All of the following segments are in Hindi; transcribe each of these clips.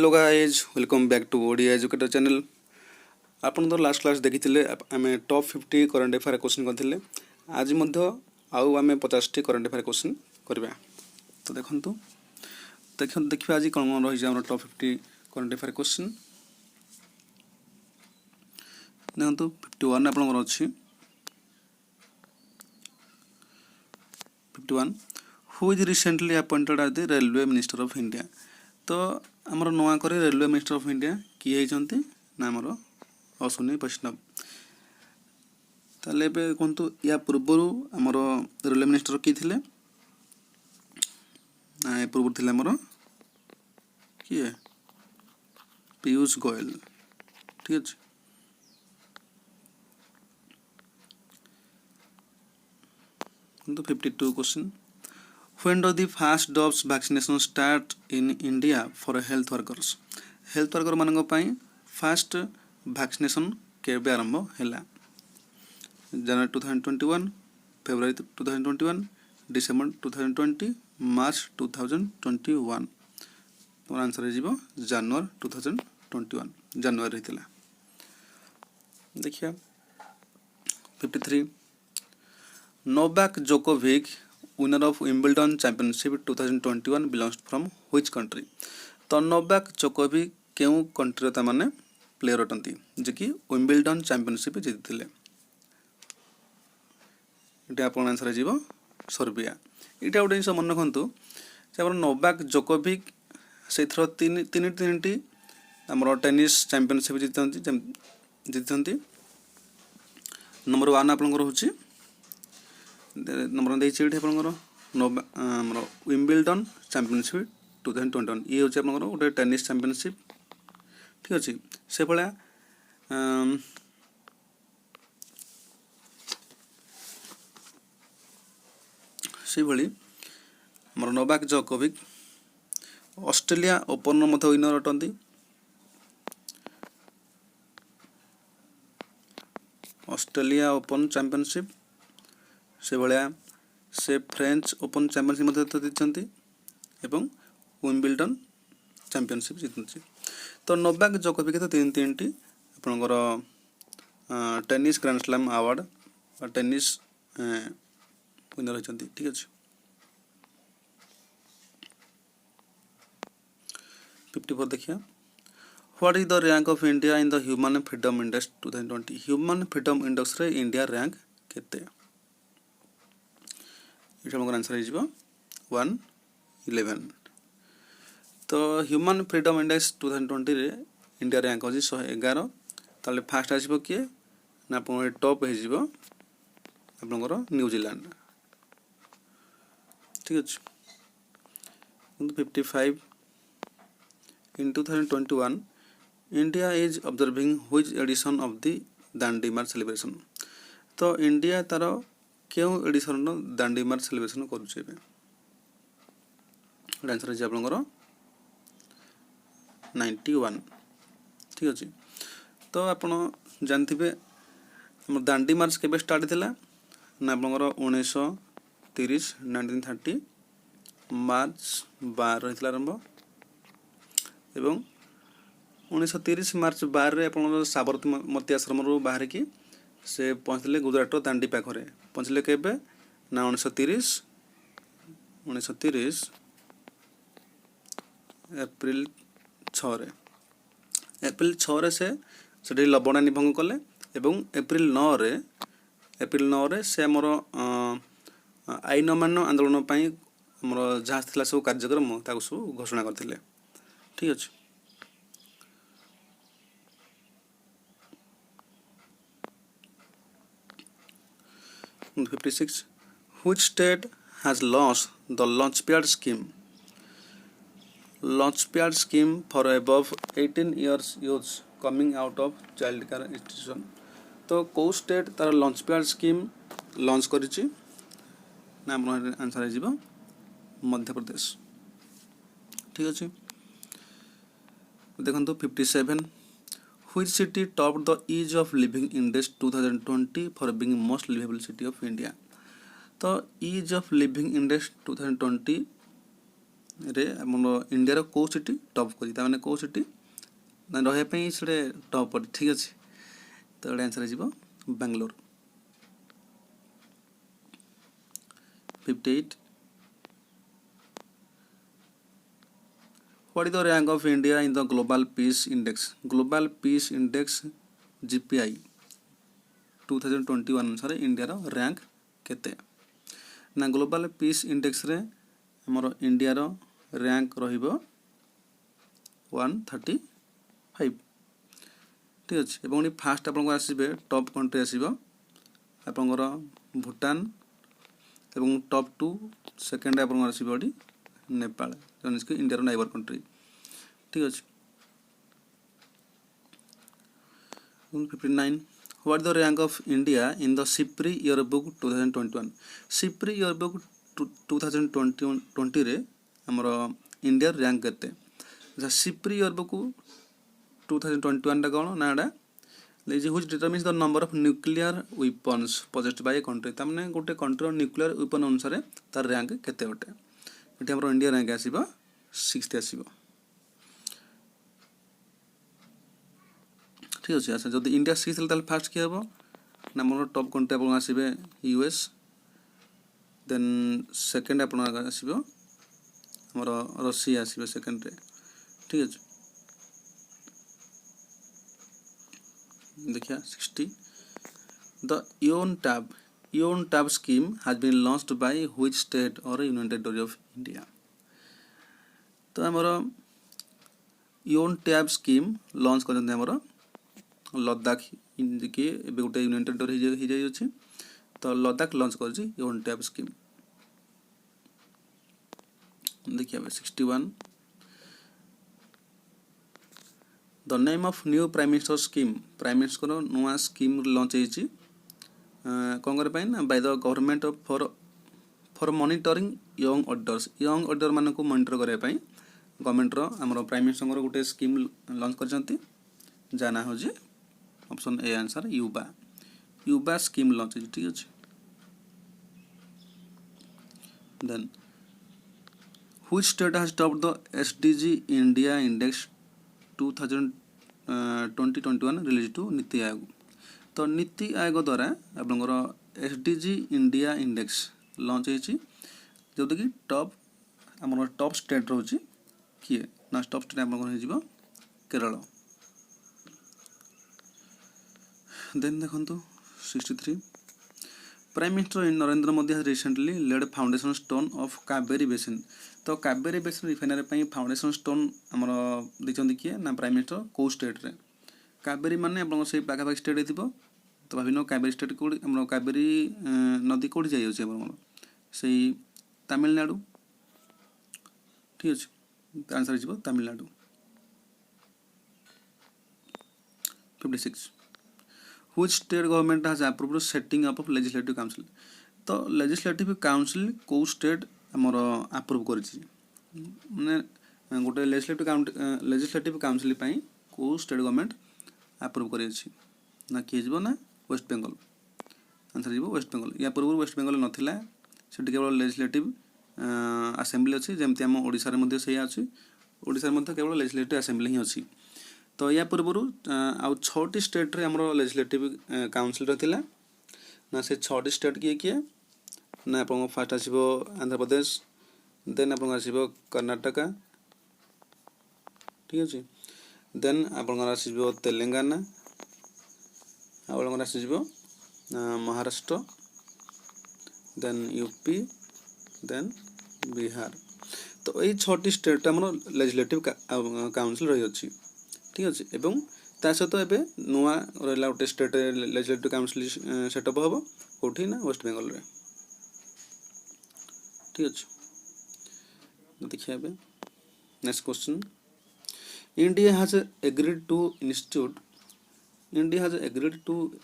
Hello guys welcome back to Odia educator channel. आपन तो लास्ट क्लास देखी आम टॉप 50 करंट अफेयर क्वेश्चन करते आज आउ आम 50 करंट अफेयर क्वेश्चन करवा। तो देखिए आज कौन कौन रही है टॉप 50 करंट अफेयर क्वेश्चन। देखो 51 आपंकर अच्छी 51 who is recently appointed as the railway minister of India. तो आमर नुआ करे रेलवे मिनिस्टर ऑफ इंडिया किए होती ना आमर अश्विनी वैष्णव। ताले कहतु या पूर्वर आमर रेलवे मिनिस्टर किए थे पूर्व थे आमर किए पीयूष गोयल। ठीक अच्छे तो 52 question When do the first dose vaccination start in India for health workers? Health worker मानक पई फास्ट वैक्सीनेशन केबे आरंभ हैला? जनवरी 2021, फेब्रुआरी 2021, डिसेंबर 2020, मार्च 2021। तो आंसर है जीवो जनवरी 2021 जनवरी थिला। देखिए 53 Novak Djokovic winner of Wimbledon Championship 2021 belongs from which country? तो नोवाक जोकोविक केउ कंट्री ता माने प्लेयर अटंती जे कि विम्बलडन चैंपियनशिप जीतिले। एटा आपन आंसर जीवो सर्बिया। एटा गोटे जिन मन रखु जे नोवाक जोकोविक से थ्रो तीन आमर टेनिस चैंपियनशिप जीति। नंबर 1 आपनकर होची नंबर देखिए आमर विम्बलडन चैंपियनशिप 2021 ये हूँ आप गोटे टेनिस चैंपियनशिप। ठीक अच्छे से भाया से भाई आमर Novak Djokovic Australia open winner अटंती। ऑस्ट्रेलिया ओपन चैंपियनशिप से भाया से फ्रेंच ओपन चैंपियनशिप जीति एवं विम्बलडन चैंपियनशिप जीति। तो नोवाक जोकोविक तो तीन टी आपनकर tennis grand slam award tennis winner होती। ठीक अच्छे 54 देखिए what is the rank of India in the human freedom index 2020? Human freedom index रे इंडिया रैंक केते? आंसर हो 111। तो ह्यूमन फ्रीडम इंडेक्स 2020 रे इंडिया रैंक हो 111। ताले फास्ट आसो किए ना आप टॉप हो आपनकर न्यूजीलैंड। ठीक अच्छे 55 in 2021 India is observing which edition of the Dandi march celebration. तो इंडिया तार क्यों एडिशन दांडी मार्च सेलिब्रेशन करुचे? आंसर है आपनकर 91। ठीक अच्छे तो आपन जानते हम दांडी मार्च केबे स्टार्ट थिला ना आपनकर 1930 1930 मार्च 12 रही आरंभ एवं 1930 मार्च 12 रे आपन साबरमती आश्रम रू बाहर की से पहुँचले गुजरात दांडी पाखरे पहुँचले केबे ना 1930 एप्रिल 6 रे एप्रिल 6 रे से लबणा निभंग कले एवं एप्रिल 9 रे से आमर आईन अमान्य आंदोलन आमर जहाँ था सब कार्यक्रम ताकू सब घोषणा करते। ठीक अच्छे 56 which state has launched the launchpad scheme? Launchpad scheme for above 18 years youths coming out of child care institution। तो कौ स्टेट तार लॉन्चपैड स्कीम लॉन्च करिछि ना आंसर है जीवो मध्य प्रदेश। ठीक अच्छे देखो 57 which city topped the ease of living index 2020 for being most livable city of India? तो ease of living index 2020 रे आमर इंडिया को सिटी टॉप करी ताने को सिटी रही से टॉप पड़ी ठीक अच्छे तो ये आंसर हो Bangalore 58 What is the rank of India in the Global Peace Index? Global Peace Index GPI 2021 अनुसार इंडिया रो रैंक केते ना ग्लोबल पीस इंडेक्स रे हमर इंडिया रो रैंक रहिबो 135 ठीक अछि एवं फास्ट आपन को आसीबे टॉप कंट्री आसीबो आपनकर भूटान एवं टॉप 2 सेकंड आपन को आसीबो नेपाल जोन इसके इंडिया रो नाइबर कंट्री ठीक अछि 59 What is the rank of India in the SIPRI yearbook 2021 SIPRI yearbook 2020 रे हमरो इंडिया रैंक केते अच्छा SIPRI yearbook 2021 टा कोन नाडा which determines the number of nuclear weapons possessed by a country तामने गोटे कंट्री न्यूक्लियर वेपन अनुसार तार रैंक केते होटे एठी हमरो इंडिया रैंक आसीबा 6th आसीबा ठीक अच्छे अच्छा जब इंडिया 6th फास्ट किए हम ना मोर टॉप कंट्री आप आसबे यूएस देन सेकेंड आप आसब आमर रशिया आसबे सेकेंड रे ठीक अच्छे देखिए 60 द योन tab scheme has been launched by which state और यूनियन टेरिटरी ऑफ इंडिया तो आमर योन टैब स्कीम लॉन्च करते आमर लद्दाख कि गोटे यूनियन टेरिटरी हो जाए तो लद्दाख लॉन्च कर योन टैब स्कीम देखिए 61 the name of new prime minister scheme prime minister नुआ स्कीम लॉन्च होती कौन कर ना by the government for monitoring young ऑर्डर मान को मॉनिटर करने गवर्नमेंट आमर प्राइम मिनिस्टर गोटे स्कीम लॉन्च कर जाना हो option A answer Yuva scheme launch ठीक अच्छे then which state has topped the SDG India index 2021 release to NITI Aayog तो नीति आयोग द्वारा आपनकर एसडीजी इंडिया इंडेक्स लॉन्च होती जो कि टॉप आम टॉप स्टेट रोचे किए ना टॉप स्टेट आप केरल देन देखो 63 prime minister Narendra Modi has recently laid foundation stone of Kaveri basin तो Kaveri basin refinery foundation stone आमर देखते किए ना प्राइम मिनिस्टर कौ स्टेट रे कावेरी माने आप से पाखापाखि स्टेट हो तो भाव कावेरी स्टेट कौट आम कावेरी नदी कौट जाइए से तमिलनाडु ठीक अच्छे आंसर हो Tamil Nadu 56 Which state government has approved setting up of legislative council तो legislative council को स्टेट आमर अप्रूव कर गोटे लेजिस्लेटिव काउंसिल को स्टेट गवर्नमेंट अप्रूव कर ना किए ना वेस्ट बेंगल आंसर हो वेस्ट बेंगल या पूर्व वेस्ट बेंगल नाला से केवल लेजिस्लेटिव असेंबली अच्छी जमती आम ओडिशा रे से अच्छी ओडिशा केवल लेजिस्लेटिव असेंबली ही अच्छी तो या पूर्व आउ 6टी स्टेट रे हमरो लेजिस्लेटिव काउंसिल रथिला ना से 6टी स्टेट किए किए ना आपन फर्स्ट आसीबो आंध्र प्रदेश देन आपन आसीबो कर्नाटक ठीक अछि देन आपन आसीबो तेलंगाना आपन आसीबो Maharashtra then UP then Bihar तो यही 6टी स्टेट हमरो लेजिस्लेटिव काउंसिल रही अछि ठीक अच्छे एवं ता सहित एवं नुआ रहा गोटे स्टेट लेजिस्लेटिव काउंसिल सेटअप हम कौटी ना वेस्ट बेंगल रे ठीक अच्छे देखिए next question India has agreed to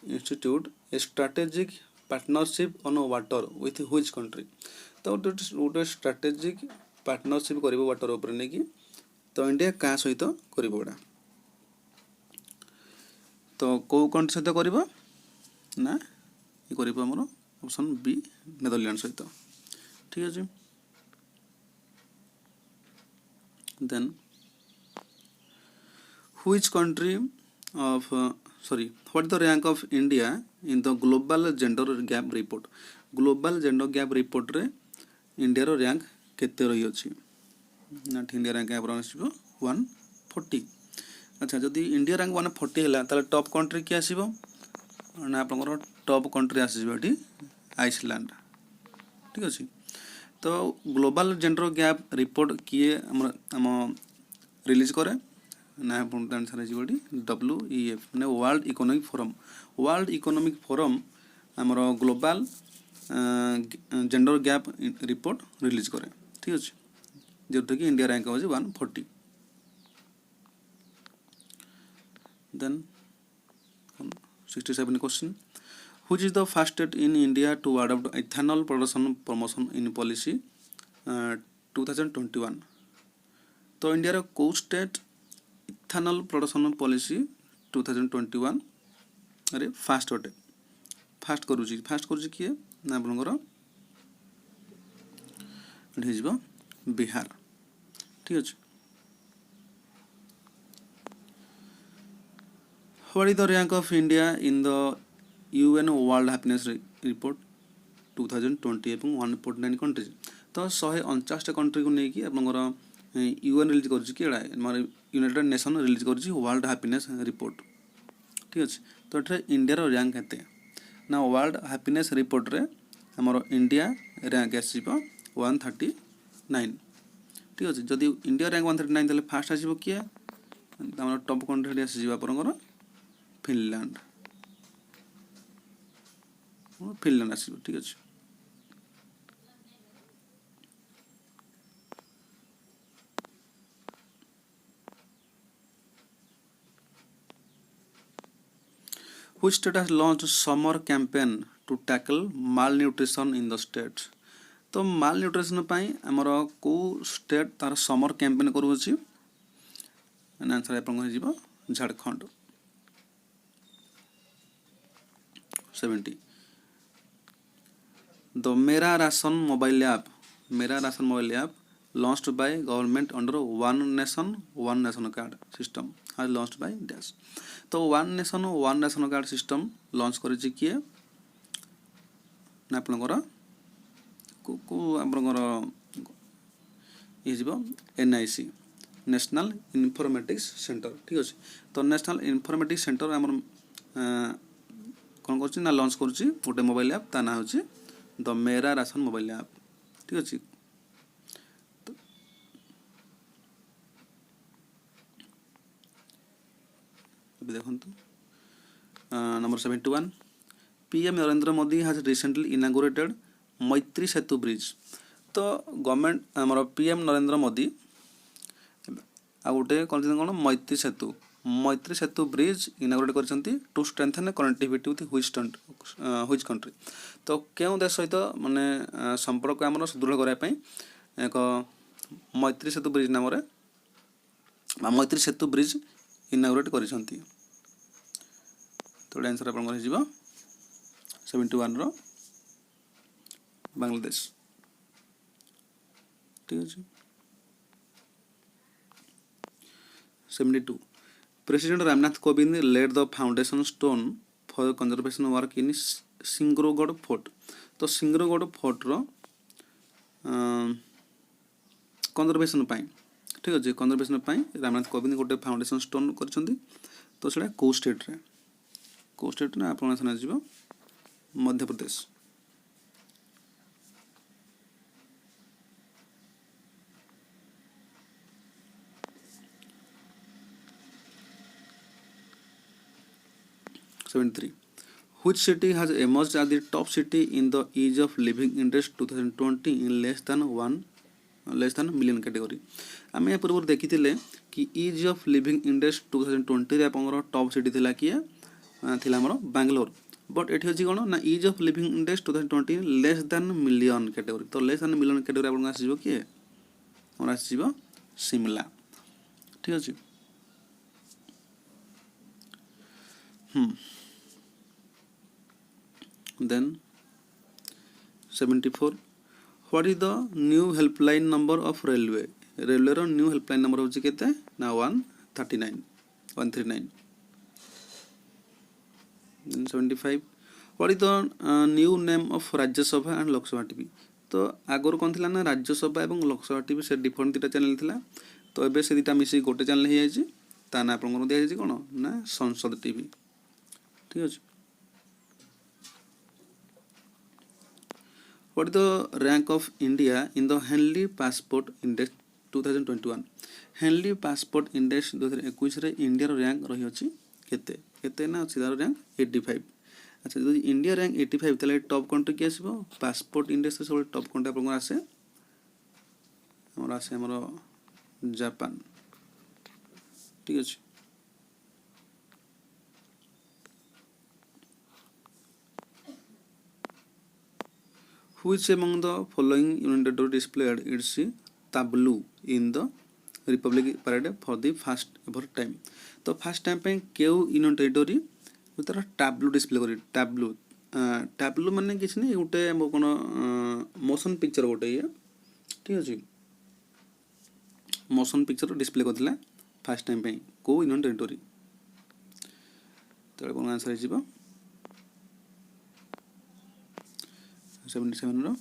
institute a strategic partnership on water with which country तो गोटे स्ट्रेटेजिक पार्टनरशिप कर वाटर उपर नहीं कि तो इंडिया क्या सहित कर तो कौ कंट्री सहित कर ना ये कर ऑप्शन बी नेदरलैंड सहित ठीक अच्छे Then which country of what is the rank of India in the global gender gap report? Global gender gap report रे इंडिया रो रैंक केते रही अछि ना इंडिया रैंक यहाँ आसो 140। अच्छा जदि इंडिया रैंक 140 है ताले टॉप कंट्री किए आसो ना आपंकर टॉप कंट्री आसो ये आइसलैंड। ठीक अच्छे तो ग्लोबल जेंडर गैप रिपोर्ट किए आम रिलीज करे ना आंसर है WEF मैंने world economic forum. World economic forum आमर global gender gap report release करे। ठीक अच्छे जोटा कि इंडिया रैंक हो 140। Then 67 question which is the first state in India to adopt ethanol production promotion in policy 2021? तो इंडिया को स्टेट इथानल प्रोडक्शन पॉलिसी 2021 अरे फास्ट अटे फास्ट करुच्ची किए ना आपंकर बिहार। ठीक अच्छे what is the rank of India in the UN world happiness report 2020 एवं 149 कंट्रीज। तो 149 कंट्री को लेकिन आपंकर UN रिलीज कर यूनाइटेड नेशन रिलीज कर वर्ल्ड हैप्पीनेस रिपोर्ट। ठीक अच्छे तो ये इंडिया रो रैंक केते ना वर्ल्ड हैप्पीनेस रिपोर्ट रे हमर इंडिया रैंक आसीबो 139। ठीक अच्छे जदि इंडिया रैंक 139 ताले फास्ट आसीबो किए हमर टॉप कंट्री आसीबो आपनकर फिनलैंड आसीबो। ठीक अच्छे which state has launched summer campaign to tackle malnutrition in the state? तो malnutrition पाई हमर को स्टेट तार समर कैंपेन करूछि आंसर आपन हो झारखंड 70। The मेरा ration mobile app launched by government under one nation card system has launched by dash। तो one nation card system launch करिछि किए ना आपनकर को आपनकर ये NIC नेशनल इनफॉर्मेटिक्स सेंटर। ठीक अच्छे तो नेशनल इनफॉर्मेटिक्स सेंटर आम कौन कर लॉन्च करुच्ची गोटे मोबाइल ऐप ता ना हूँ द मेरा राशन मोबाइल ऐप। ठीक अच्छे देखु number 71 PM Narendra Modi has recently inaugurated Maitri Setu bridge. तो गवर्नमेंट आमर PM नरेंद्र मोदी आ गोटे कौन मैत्री सेतु ब्रिज इनागुरेट कर to strengthen connectivity with which country. तो क्यों देश सहित माने संपर्क आम सुदृढ़ करने एक मैत्री सेतु ब्रिज नाम मैत्री सेतु ब्रिज इनागुरेट कर। तो आंसर आप 71 बांग्लादेश। ठीक अच्छे 72 president Ramnath Kovind led the foundation stone for conservation work in Singorgarh fort. तो सिंग्रोगढ़ फोर्ट रो कंजर्वेशन पाई। ठीक अच्छे कंजर्वेशन पाई रामनाथ कोविंद गोटे फाउंडेशन स्टोन कर तो सेटा को स्टेट रे ना आपन Madhya Pradesh. Which city has emerged as the top city in the ease of living index 2020 in less than million category? आम या पूर्व देखी कि इज ऑफ लिविंग इंडेक्स 2020 रे आपन टॉप सिटी थिला किए थिला हमर बेंगलोर बट एठी अछि कोन ना is of living index 2020 less than million category. तो लेस देन मिलियन कैटेगरी आपन आसीबो किए हमर आसीबो शिमला। ठीक अछि then 74 what is the new helpline number of railway? Railway रो न्यू हेल्पलाइन नंबर होची केते ना 139 139 75 what is the new name of Rajya Sabha and Lok Sabha TV तो आगर कौन थिला ना राज्यसभा एवं लोकसभा टीवी से डिफरेंट दुटा चैनल थिला तो एबे से दुटा मिसी गोटे चैनल हे जायछि ता ना आपन को दिया जायछि कोन ना संसद टीवी ठीक अछि what is the rank of India in the Henley passport index 2021 Henley passport index 2021 रे इंडिया रो रैंक रही अछि केते केते ना अछि तार रैंक 85 अच्छा जो इंडिया रैंक 85 तले टॉप कंट्री के आसीबो पासपोर्ट इंडेक्स से सब टॉप कंट्री आपन आसे हमर जापान ठीक अछि which among the following United States displayed its tableau in the Republic Parade for the first ever time तो फर्स्ट टाइम पे केउ यूनियन टेरिटरी उतर टैब्लू डिस्प्ले करी टैब्लू टैब्लू माने किछ नै उटे कोन मोशन पिक्चर गोटे ये ठीक अछि मोशन पिक्चर डिस्प्ले करथिला फर्स्ट टाइम पे को यूनियन टेरिटरी तो कोन आंसर हिजिबो 77 रो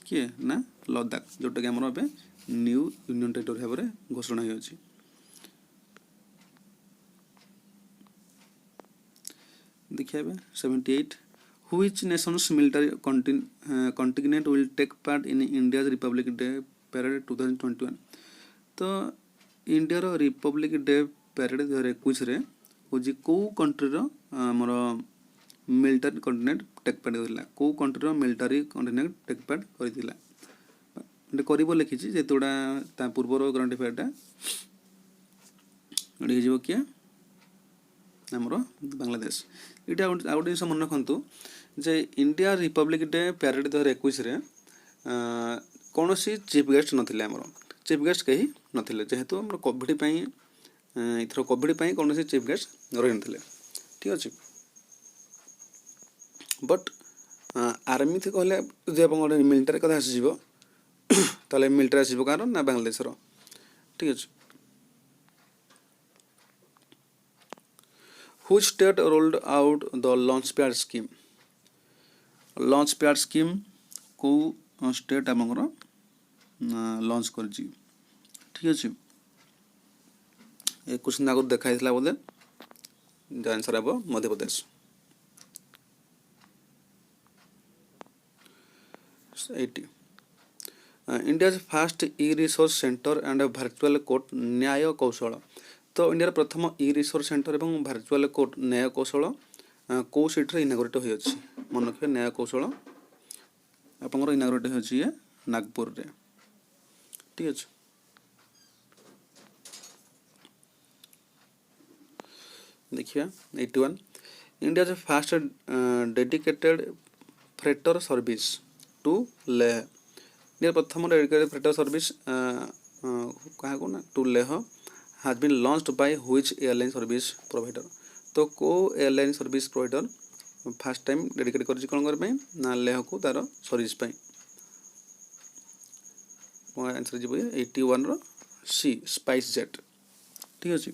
किए ना लद्दाख जोटा कि हमर बे न्यू यूनियन टेरिटरी हेबरे घोषणा होई अछि देखिए 78 which nations military contingent will take part in India's Republic Day Parade 2021 तो इंडिया रो रिपब्लिक डे पैरेड 2021 रे होजी को कंट्री रो हमर मिलिटरी कंटिनेंट टेक पार्ट करला को कंट्री रो मिलिटरी कंटिनेंट टेक पार्ट करथिला एटा करिवो लिखिछि जेतोडा ता पूर्व रो ग्रांड अफेयरटा एडी जेबो किया हमर बांग्लादेश इटा आउट जिन मन रखु जे इंडिया रिपब्लिक डे पैरेड 2021 रे कौन सी चीफ गेस्ट नथिले हमर चीफ गेस्ट कहीं नथिले जेहेतु हमर कोविड पई इथरो कोविड पई कौन सी चीफ गेस्ट रहि नथिले ठीक अछि बट आर्मी थे कहले जे अपन मिलिटरी कथा आसीबो ताले मिलिटरी आसीबो कारण ना बांग्लादेश रो ठीक अछि Which state rolled out the Launchpad scheme? Launchpad scheme को स्टेट हमर लॉन्च कर जी ठीक अछि एक क्वेश्चन आगु देखाइतला बोले द आंसर अब Madhya Pradesh 80 India's first e-resource center and a virtual court न्याय कौशल तो इंडिया प्रथम ई रिसोर्स सेंटर एवं वर्चुअल कोर्ट न्याय कौशल को सीट रे इनागोरेट होई अछि मन रखिए न्याय कौशल आपनकर इनागोरेट होई अछि नागपुर रे ठीक अछि देखिए 81 India first dedicated freighter service to Leh India प्रथम डेडिकेटेड फ्रेटर सर्विस कहा को ना to Leh has been launched by which airline service provider तो को airline service provider first time dedicate कर कोन कर पे ना लेह को तार सर्विस पे आंसर जीबो 81 रो सी स्पाइस जेट ठीक अछि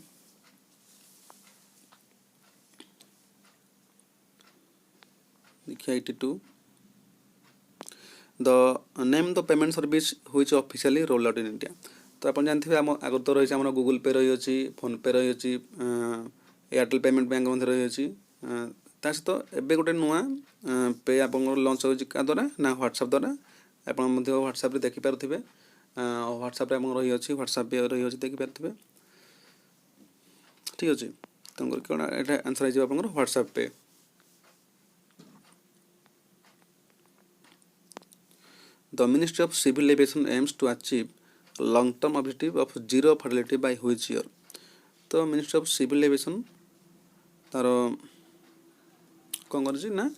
देखिए 82 the name the payment service which officially roll out in India तो आप जानते आम आगर तो रही है गूगल पे रही अच्छी फोन पे रही अच्छी एयरटेल पेमेंट बैंक मध्य रही अच्छी सहित एवं गोटे नुआ पे आप लंच हो द्वारा ना व्हाट्सएप द्वारा आप व्हाट्सएप देखिपारे व्हाट्सएप रही अच्छी व्हाट्सएप रही अच्छी देखिपारे ठीक अच्छे तुम कौन ये आंसर हो व्हाट्सएप पे the ministry of civil aviation aims to achieve long term objective of zero fatality by which year तो मिनिस्ट्री ऑफ सिविल एविएशन तार कौन कर ना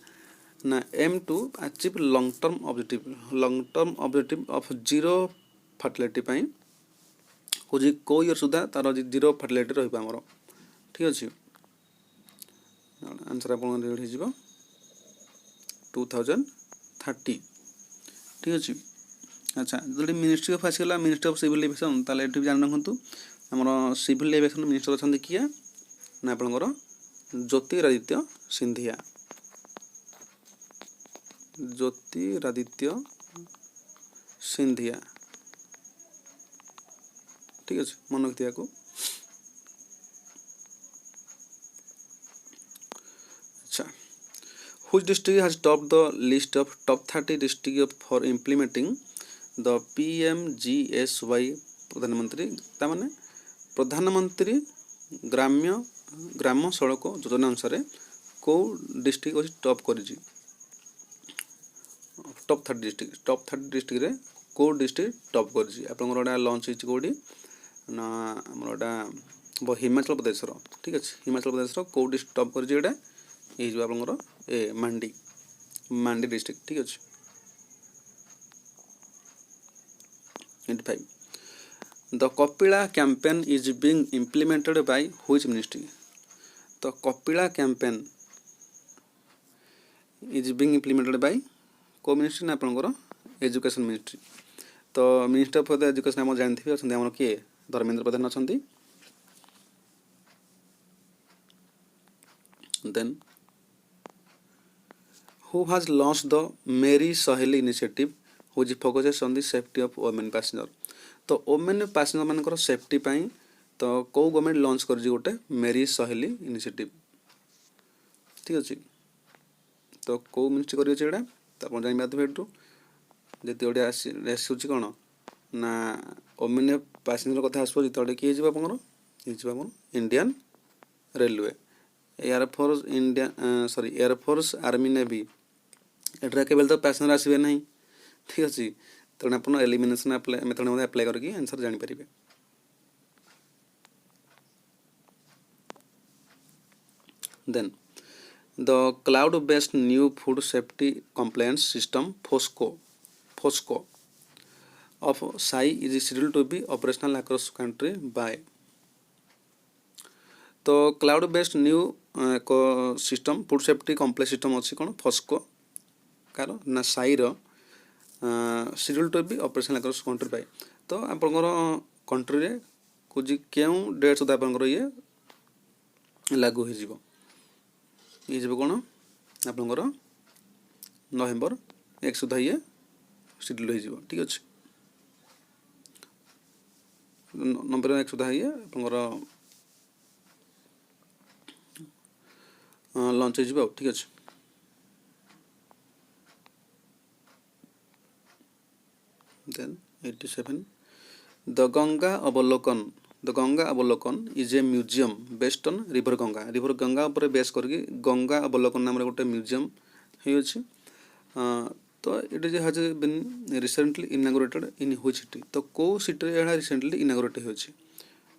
ना aim to achieve long term objective of zero fatality पाई होजी को ईयर सुधा तार जीरो फार्टिलिटी रहिबा हमर ठीक अछि आंसर आपन रेडी हो जिवो 2030 ठीक अछि अच्छा जो मिनिस्ट्री ऑफ आसगला मिनिस्ट्री ऑफ सिविल एविएशन ताले एठी जान रखंतु हमर सिविल एविएशन मिनिस्टर अछंती किया ना आपनकर ज्योतिरादित्य सिंधिया। ज्योतिरादित्य सिंधिया ठीक है मन रखिया को। अच्छा which district has topped the list of top 30 district for implementing the PMGSY प्रधानमंत्री तामाने प्रधानमंत्री ग्राम्य ग्राम सड़क योजना अनुसार को डिस्ट्रिक्ट अछि टॉप करिछि टॉप 30 डिस्ट्रिक्ट रे को डिस्ट्रिक्ट टॉप करिछि आपनकर ओडा लॉन्च हिच कोडी ना हमरोडा हिमाचल प्रदेश रो ठीक अछि हिमाचल प्रदेश रो को डिस्ट्रिक्ट टॉप करिछि एडा ए जो आपनकर ए मांडी डिस्ट्रिक्ट ठीक अछि। 25 The Kapila campaign is being implemented by which ministry? The Kapila campaign is being implemented by को मिनिस्ट्री ना आपनकर एजुकेशन मिनिस्ट्री। तो मिनिस्टर फॉर द एजुकेशन हम जानथिबे अछंती हमर के Dharmendra Pradhan अछंती। Then who has launched the Meri Saheli initiative which focuses on the safety of women passenger? तो women passenger मानकर सेफ्टी पई तो को गवर्नमेंट लॉन्च कर जी गोटे मेरी सहेली इनिशिएटिव ठीक अछि। तो को मिनिस्ट्री करियो छेडा तो अपन जानि बात भेटू जति ओडे आसुची कोन ना वुमेन पैसेंजर कथा आसो जति ओडे की जेबा अपन Indian railway air force Indian sorry air force army navy एटा केवल तो पैसेंजर आसीबे नहीं ठीक अछि। तो अपन एलिमिनेशन अप्लाई मेथड में अप्लाई करके आंसर जानि परिबे। Then the cloud based new food safety compliance system FOSCO of SAI is scheduled to be operational across country by तो क्लाउड बेस्ड न्यू को system food safety complex system अच्छी कौन FOSCO कार ना साई रो schedule to be operational across country by. तो आपनकर कंट्री रे कुछ केउ डेट सुधा आपनकर ये लागू हो जीवो ये जीवो कोन आपनकर नवंबर 1 सुधा ये शेड्यूल हो जीवो ठीक अछि। नवंबर 1 सुधा ये आपनकर लॉन्च हो जीवो ठीक अछि। Then 87 The Ganga Avalokon is a museum based on River Ganga ऊपर बेस करके गंगा अवलोकन नाम रे गोटे म्यूजियम हे अछि। तो it is has been recently inaugurated in which city तो को सिटी रे रिसेंटली इनॉग्रेट हे अछि।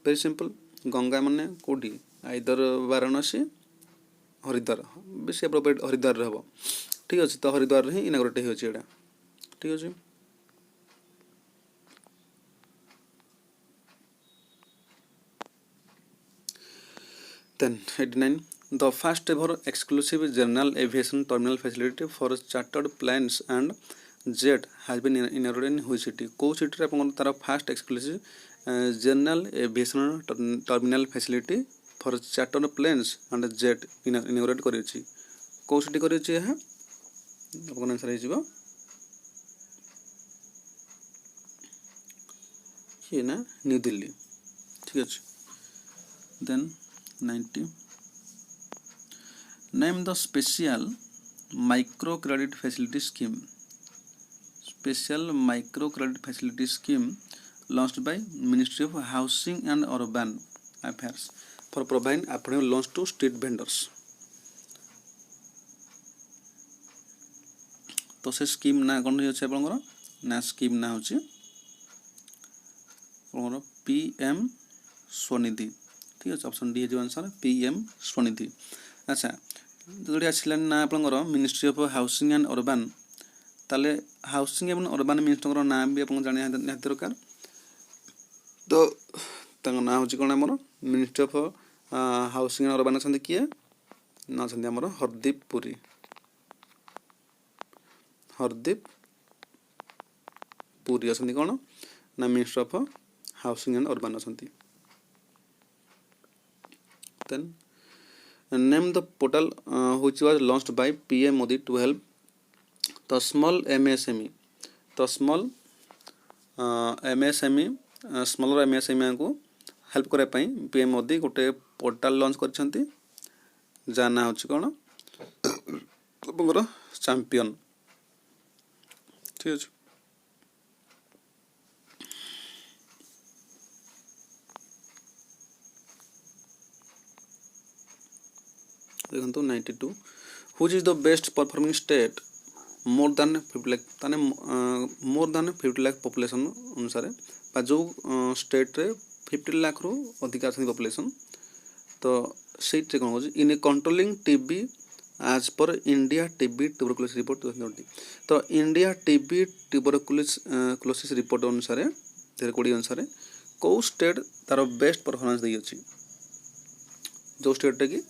वेरी सिंपल गंगा माने कोडी आइदर वाराणसी हरिद्वार बेसी अप्रोप्रिएट हरिद्वार रहबो ठीक अछि। तो हरिद्वार रे इनॉग्रेट हे अछि एडा ठीक अछि। Then 89 The first ever exclusive general aviation terminal facility for chartered planes and jet has been inaugurated in which city को सिटी रे अपन तार first exclusive general aviation terminal facility for chartered planes and jet inaugurate करि अछि को सिटी करि अछि है अपन आंसर हे जिवो ये ना न्यू दिल्ली ठीक अछि। Then 90 Name the special microcredit facility scheme launched by Ministry of Housing and Urban Affairs for providing affordable loans to street vendors। तो से स्कीम ना कोन अछि आपनकर ना स्कीम ना होछि आपनकर PM स्वनिधि ठीक है। ऑप्शन डी जो आंसर PM स्वनिधि। अच्छा जोडी आसिला ना आपनकर ministry of housing and urban ताले हाउसिंग एवं अर्बन मिनिस्टर नाम भी आपन जानि दरकार। तो तंग ना होछि कोन हमर ministry of housing and urban छथि किए ना छथि हमर हरदीप पुरी असंती कौन ना minister of housing and urban असंती। Then name the portal which was launched by PM Modi to help the small MSME. तो स्मॉल एमएसएमई स्मॉलर एमएसएमई को हेल्प करने पाई पीएम मोदी गोटे पोर्टाल लॉन्च करछंती जा ना होछि कोन आपनकर चैंपियन। ठीक अछि देखंतु 92 which is the best performing state more than 50 lakh ताने मोर देन 50 लाख पॉपुलेशन अनुसार बा जो स्टेट रे 50 लाख रु अधिक अछन पॉपुलेशन। तो सेट कौन हो इन कंट्रोलिंग टीबी आज पर इंडिया टीबी ट्यूबरकुलोसिस रिपोर्ट 2020। तो इंडिया टीबी ट्यूबरकुलोसिस रिपोर्ट अनुसार 2020 अनुसार कौ स्टेट तार बेस्ट परफॉर्मेंस दी अछि जो स्टेट रे कि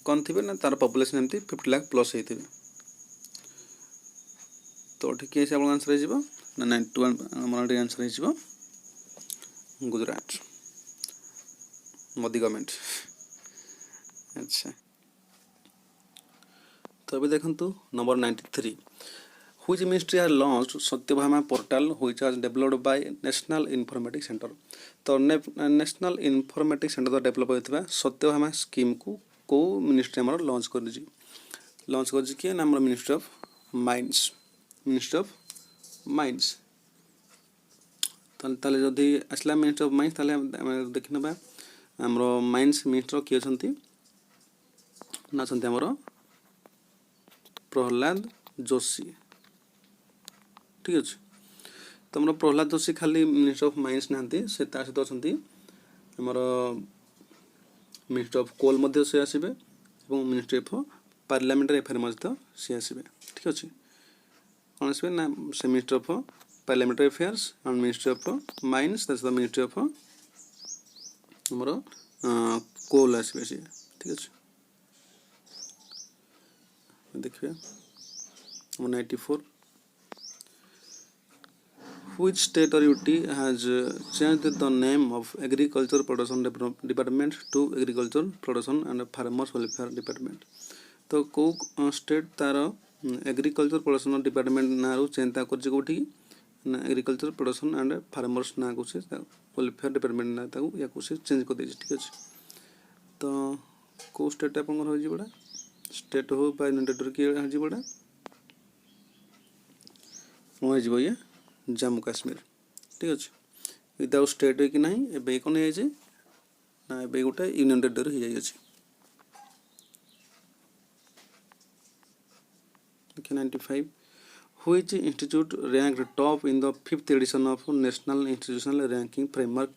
कौन थे ना तार पॉपुलेशन एमती 50 लाख प्लस होते। तो ठीक है आंसर हो ना 91 आंसर हो गुजरात मोदी गवर्नमेंट। अच्छा तो अभी देखंतु number 93 which ministry are launched Satyabhama portal which was developed by national informatics centre. तो नेशनल इन्फॉर्मेटिक्स सेंटर डेवलप होता सत्यभामा स्कीम को मिनिस्ट्री आम लॉन्च कर किए ना ministry of mines. Ministry of mines ताले जदि आसला मिनिस्ट्री ऑफ माइंस ताले देखि नबा हमरो माइंस मिनिस्टर किए छंती ना छंती हमरो प्रहलाद जोशी। ठीक अछि तो हमरो प्रहलाद जोशी खाली मिनिस्टर ऑफ माइंस नांती से ता सहित छंती हमरो मिनिस्टर ऑफ कोल मध्य से आसीबे एवं मिनिस्ट्री ऑफ पार्लियामेंटरी अफेयर मध्य से आसीबे। ठीक अछि कौन आसीबे ना से minister of parliamentary affairs and ministry of mines that's the ministry of हमरो कोल आसीबे से। ठीक अछि देखिए 94 which state or UT has changed the name of agriculture production department to agriculture production and farmers welfare department। तो को स्टेट तार एग्रीकल्चर प्रोडक्शन डिपार्टमेंट ना चेंज कर कोठी ना एग्रीकल्चर प्रोडक्शन एंड फार्मर्स ना को से वेलफेयर डिपार्टमेंट ना ताको या को से चेंज कर दे। ठीक अछि तो को स्टेट आपन हो जी बडा स्टेट हो बाय यूनिटेड की हो जी बडा हो जी ये जम्मू काश्मीर। ठीक अछि विदाउट स्टेट कि नहीं एबे कोन हे जे ना एबे गोटे यूनियन टेरिटरी हो जाई अछि। 95 which institute ranked top in the 5th edition of national institutional ranking framework।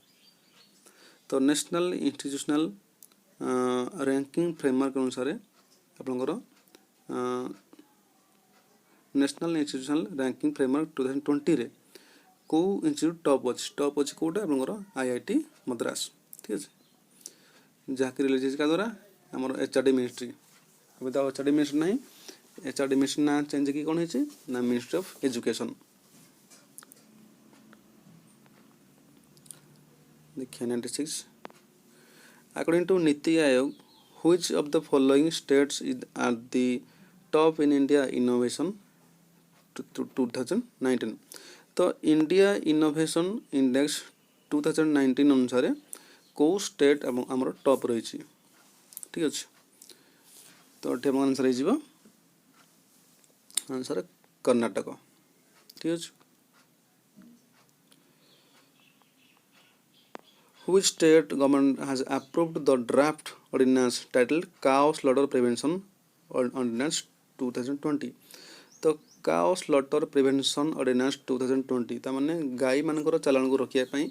तो नेशनल इंस्टीट्यूशनल रैंकिंग फ्रेमवर्क अनुसार आपनकर नेशनल इंस्टीट्यूशनल रैंकिंग फ्रेमवर्क 2020 रे को इंस्टीट्यूट टॉप अच्छी कोटा आपनकर आईआईटी मद्रास। ठीक है जहाँकि रिलीज का द्वारा आमर एचआरडी मिनिस्ट्री अभी तो एचआरडी मिनिस्ट्री नहीं एचआरडी मिनिस्ट्री ना चेंज की कौन है ना मिनिस्ट्री ऑफ एजुकेशन। देखिए 96 according to NITI Aayog which of the following states is are the top in India innovation 2019। तो इंडिया इनोवेशन इंडेक्स 2019 अनुसार को स्टेट आमर टॉप रही। ठीक अच्छे तो आंसर हो आंसर कर्नाटक। ठीक अच्छे which state government has approved the draft ordinance titled cow slaughter prevention ordinance 2020। तो cow slaughter prevention ordinance 2020 ता माने गाई मानकर चालान को रखिया पई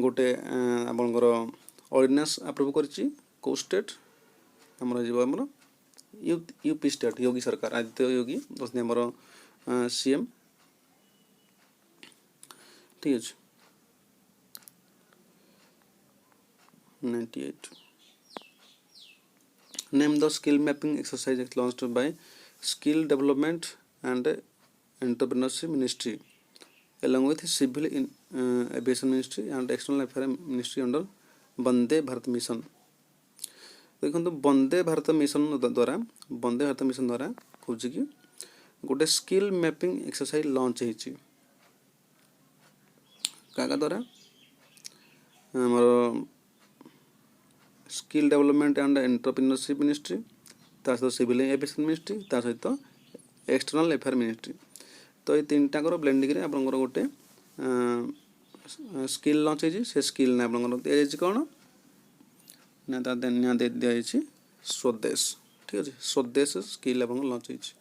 गोटे आपनकर ऑर्डिनेंस अप्रूव करछि को स्टेट हमर जीव हमर यूपी स्टेट योगी सरकार आदित्य योगी उसने हमर सीएम। ठीक है 98 name the skill mapping exercise launched by skill development and entrepreneurship ministry along with civil aviation ministry and external affairs ministry under Vande Bharat mission. देखो वंदे भारत मिशन द्वारा कौन कि गोटे स्किल मैपिंग एक्सरसाइज लॉन्च होती क्या द्वारा आमर skill development and entrepreneurship ministry ता सहित सिविल एविएशन मिनिस्ट्री ता सहित एक्सटर्नल अफेयर मिनिस्ट्री। तो ये तीन टाकर ब्लेंडिंग आप गोटे स्किल लॉन्च होती से स्किल ना आप दी कौन ना दिखाई स्वदेश। ठीक अच्छे स्वदेश स्किल आप लॉन्च होती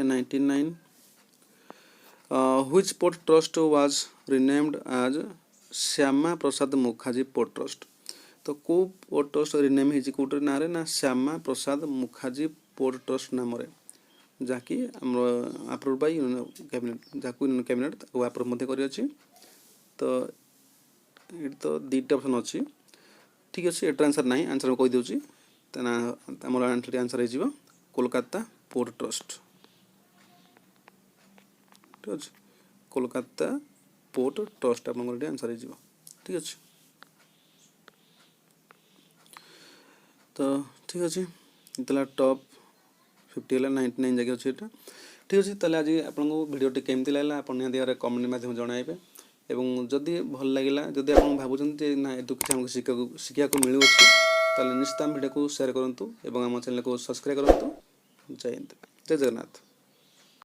99 which port trust was renamed as Shyama Prasad Mukherjee port trust. तो को पोर्ट ट्रस्ट रिनेम होती कौट ना ना श्यामा प्रसाद मुखर्जी पोर्ट ट्रस्ट नाम जहाँकि अप्रूव बाय कैबिनेट जहाँ कैबिनेट अप्रूव कर। तो ये तो दुईटा ऑप्शन अच्छी ठीक अच्छे एटर आंसर ना आंसर कहीदे आम आंसर हो कोलकाता पोर्ट ट्रस्ट। ठीक अच्छे कोलकाता पोर्ट ट्रस्ट आप आंसर हो ठीक अच्छे। तो ठीक अच्छे इतना टॉप 50 है 99 जगह अच्छे यहाँ ठीक अच्छे। ताले आज आपको वीडियोटी केमती लगे आप निहाती कमेंट माध्यम जनइबे एवं जदि भल लगे जदि आप भावुँ ना एदु किसी शिखा मिलूँ निश्चित वीडियो को शेयर करूँ और आम चैनल को सब्सक्राइब करूँ। जय हिंद जय जगन्नाथ।